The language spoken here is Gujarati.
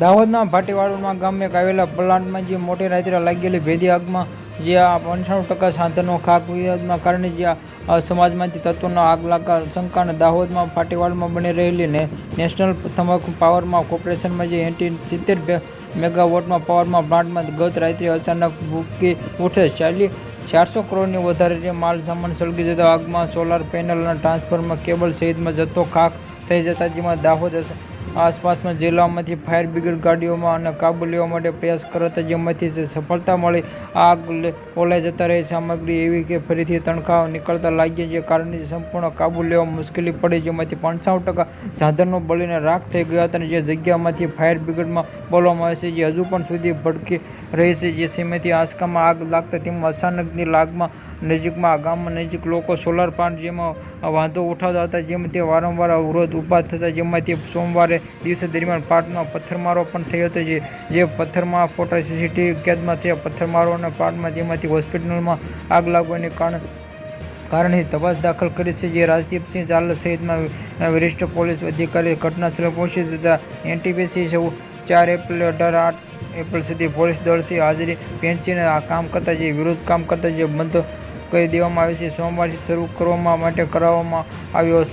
દાહોદના ભાટીવાડમાં ગામે આવેલા પ્લાન્ટમાં જે મોટી રાત્રે લાગેલી ભેદી આગમાં જે 95% સાધનો ખાક વિવાદના કારણે જે સમાજમાંથી તત્વોનો આગ લાગવા શંકા અને દાહોદમાં ભાટીવાડમાં બની રહેલી નેશનલ થર્મલ પાવરમાં કોર્પોરેશનમાં જે 70 મેગાવોટમાં પાવરમાં પ્લાન્ટમાં ગત રાત્રે અચાનક ભૂકી ઉઠે 400 કરોડની વધારે માલ સામાન સળગી જતા આગમાં સોલાર પેનલ અને ટ્રાન્સફોર્મર કેબલ સહિતમાં જથ્થો ખાક થઈ જતા જેમાં દાહોદ આસપાસના જિલ્લાઓમાંથી ફાયર બ્રિગેડ ગાડીઓમાં અને કાબુ લેવા માટે પ્રયાસ કરતા જેમાંથી સફળતા મળી આગ ઓલાઈ જતા રહી સામગ્રી એવી કે ફરીથી તણખાવ નીકળતા લાગ્યા જે કારણે સંપૂર્ણ કાબુ લેવા મુશ્કેલી પડી જેમાંથી 95% સાધનો બળીને રાખ થઈ ગયા હતા અને જે જગ્યામાંથી ફાયર બ્રિગેડમાં બોલાવવામાં આવે છે જે હજુ પણ સુધી ભડકી રહી છે જે સીમેથી આંચકામાં આગ લાગતા તેમાં અચાનકની આગમાં નજીકમાં ગામમાં નજીક લોકો સોલાર પ્લાન્ટ જેમાં વાંધો ઉઠાવતા હતા જેમાં તે વારંવાર અવરોધ ઊભા થતા જેમાંથી સોમવારે દિવસે દરમિયાન પ્લાન્ટમાં પથ્થરમારો પણ થયો હતો જે પથ્થરમાં ફોટા સીસીટીવી કેદમાં થયા પથ્થરમારો અને પ્લાન્ટમાં જેમાંથી હોસ્પિટલમાં આગ લાગવાને કારણે તપાસ દાખલ કરી છે જે રાજદીપસિંહ ઝાલા સહિતના વરિષ્ઠ પોલીસ અધિકારી ઘટનાસ્થળે પહોંચી જતા એનટીપીસી 4 એપ્રિલ 8 એપ્રિલ સુધી પોલીસ દળથી હાજરી પહોંચીને કામ કરતા જે વિરુદ્ધ કામ કરતા જે બંધ કરી દેવામાં આવે છે સોમવારથી શરૂ કરવા માટે કરાવવામાં આવ્યો છે।